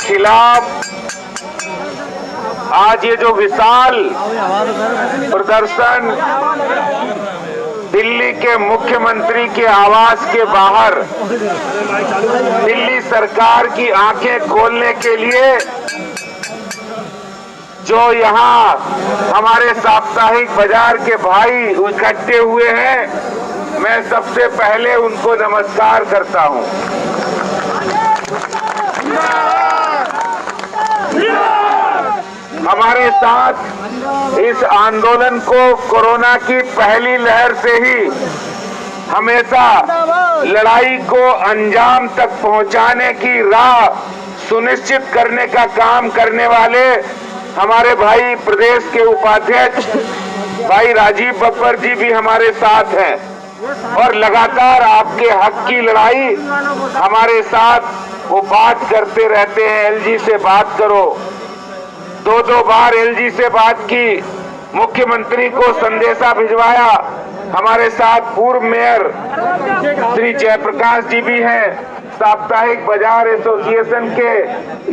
खिलाफ आज ये जो विशाल प्रदर्शन दिल्ली के मुख्यमंत्री के आवास के बाहर दिल्ली सरकार की आंखें खोलने के लिए जो यहाँ हमारे साप्ताहिक बाजार के भाई इकट्ठे हुए हैं, मैं सबसे पहले उनको नमस्कार करता हूँ। हमारे साथ इस आंदोलन को कोरोना की पहली लहर से ही हमेशा लड़ाई को अंजाम तक पहुंचाने की राह सुनिश्चित करने का काम करने वाले हमारे भाई प्रदेश के उपाध्यक्ष भाई राजीव बब्बर जी भी हमारे साथ हैं और लगातार आपके हक की लड़ाई हमारे साथ वो बात करते रहते हैं। एलजी से बात करो, दो बार एलजी से बात की, मुख्यमंत्री को संदेशा भिजवाया। हमारे साथ पूर्व मेयर श्री जयप्रकाश जी भी हैं, साप्ताहिक बाजार एसोसिएशन के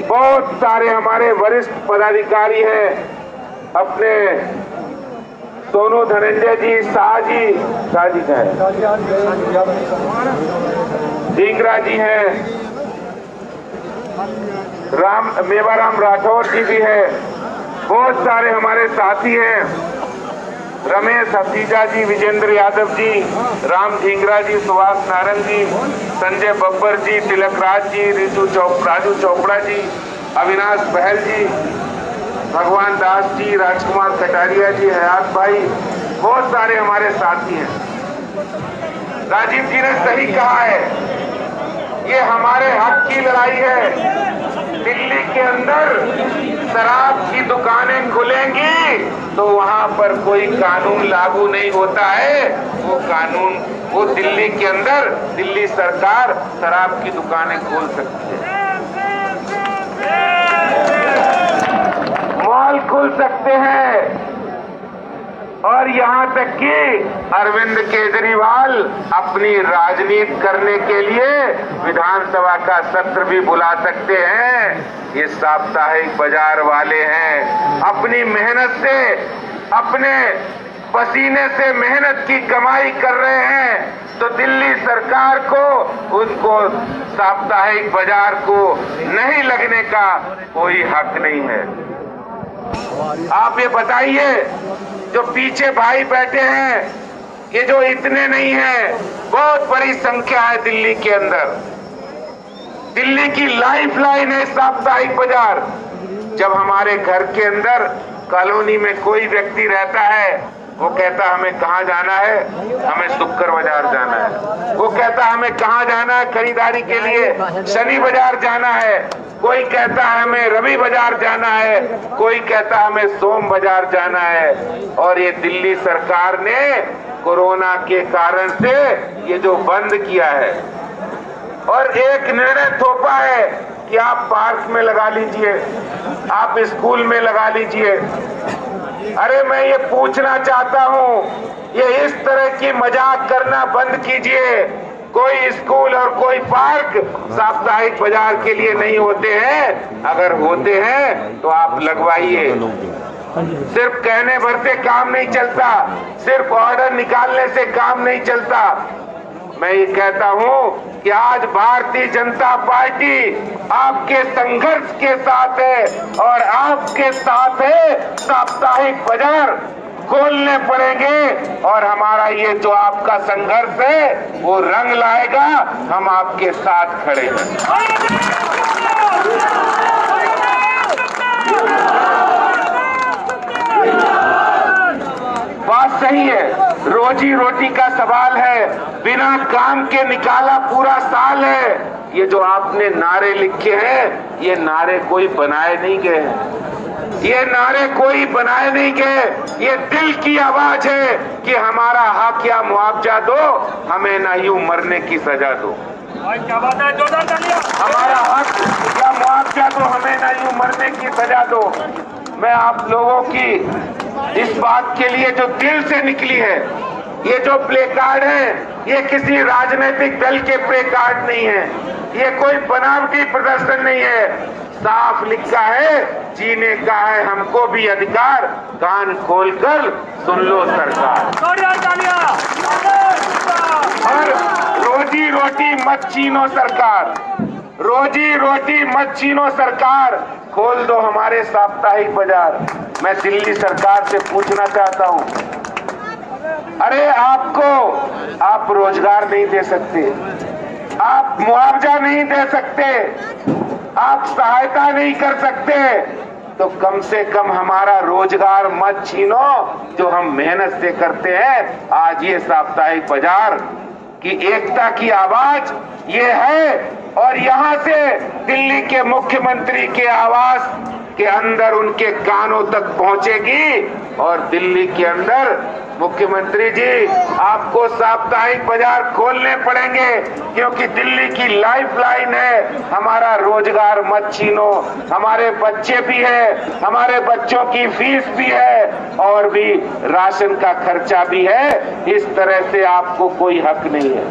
बहुत सारे हमारे वरिष्ठ पदाधिकारी हैं, अपने सोनू धनंजय जी, शाह जी का है, ढींगरा जी हैं, मेवाराम राठौर जी भी है, बहुत सारे हमारे साथी हैं, रमेश हसीजा जी, विजेंद्र यादव जी, राम ढींगरा जी, सुभाष नारंग जी, संजय बब्बर जी, तिलक राज जी, राजू चोपड़ा जी, अविनाश बहल जी, भगवान दास जी, राजकुमार कटारिया जी, हयात भाई, बहुत सारे हमारे साथी हैं। राजीव जी ने सही कहा है, ये हमारे हक की लड़ाई है। दिल्ली के अंदर शराब की दुकानें खुलेंगी तो वहां पर कोई कानून लागू नहीं होता है। वो कानून, वो दिल्ली के अंदर दिल्ली सरकार शराब की दुकानें खोल सकती है, मॉल खुल सकते हैं, और यहाँ तक कि अरविंद केजरीवाल अपनी राजनीति करने के लिए विधानसभा का सत्र भी बुला सकते हैं। ये साप्ताहिक बाजार वाले हैं, अपनी मेहनत से, अपने पसीने से मेहनत की कमाई कर रहे हैं, तो दिल्ली सरकार को, उनको साप्ताहिक बाजार को नहीं लगने का कोई हक नहीं है। आप ये बताइए, जो पीछे भाई बैठे हैं, ये जो इतने नहीं हैं, बहुत बड़ी संख्या है दिल्ली के अंदर। दिल्ली की लाइफ लाइन है साप्ताहिक बाजार। जब हमारे घर के अंदर कॉलोनी में कोई व्यक्ति रहता है, वो कहता हमें कहाँ जाना है, हमें शुक्र बाजार जाना है। वो कहता हमें कहाँ जाना है खरीदारी के लिए, शनि बाजार जाना है। कोई कहता है हमें रवि बाजार जाना है, कोई कहता हमें सोम बाजार जाना है। और ये दिल्ली सरकार ने कोरोना के कारण से ये जो बंद किया है, और एक निर्णय थोपा है कि आप पार्क में लगा लीजिए, आप स्कूल में लगा लीजिए। अरे मैं ये पूछना चाहता हूँ, ये इस तरह की मजाक करना बंद कीजिए। कोई स्कूल और कोई पार्क साप्ताहिक बाजार के लिए नहीं होते हैं। अगर होते हैं तो आप लगवाइए। सिर्फ कहने भर से काम नहीं चलता, सिर्फ ऑर्डर निकालने से काम नहीं चलता। मैं ये कहता हूँ कि आज भारतीय जनता पार्टी आपके संघर्ष के साथ है, और आपके साथ है साप्ताहिक बाजार खोलने पड़ेंगे, और हमारा ये जो आपका संघर्ष है वो रंग लाएगा। हम आपके साथ खड़े हैं। बात सही है, रोजी रोटी का सवाल है, बिना काम के निकाला पूरा साल है। ये जो आपने नारे लिखे हैं, ये नारे कोई बनाए नहीं गए हैं, ये नारे कोई बनाए नहीं गए। ये दिल की आवाज है कि हमारा हक या मुआवजा दो, हमें ना यूं मरने की सजा दो। क्या बात है, हमारा हक या मुआवजा दो, हमें ना यूं मरने की सजा दो। मैं आप लोगों की इस बात के लिए जो दिल से निकली है, ये जो प्ले कार्ड है, ये किसी राजनीतिक दल के प्ले कार्ड नहीं है, ये कोई बनावटी प्रदर्शन नहीं है। साफ साफ लिखा है, जीने का है हमको भी अधिकार, कान खोलकर सुन लो सरकार। और रोजी रोटी मत छीनो सरकार, रोजी रोटी मत छीनो सरकार, खोल दो हमारे साप्ताहिक बाजार। मैं दिल्ली सरकार से पूछना चाहता हूं, अरे आप रोजगार नहीं दे सकते, आप मुआवजा नहीं दे सकते, आप सहायता नहीं कर सकते, तो कम से कम हमारा रोजगार मत छीनो जो हम मेहनत से करते हैं। आज ये साप्ताहिक बाजार की एकता की आवाज ये है, और यहां से दिल्ली के मुख्यमंत्री के आवास के अंदर उनके कानों तक पहुंचेगी। और दिल्ली के अंदर मुख्यमंत्री जी, आपको साप्ताहिक बाजार खोलने पड़ेंगे, क्योंकि दिल्ली की लाइफलाइन है। हमारा रोजगार मत छीनो, हमारे बच्चे भी है, हमारे बच्चों की फीस भी है, और भी राशन का खर्चा भी है। इस तरह से आपको कोई हक नहीं है।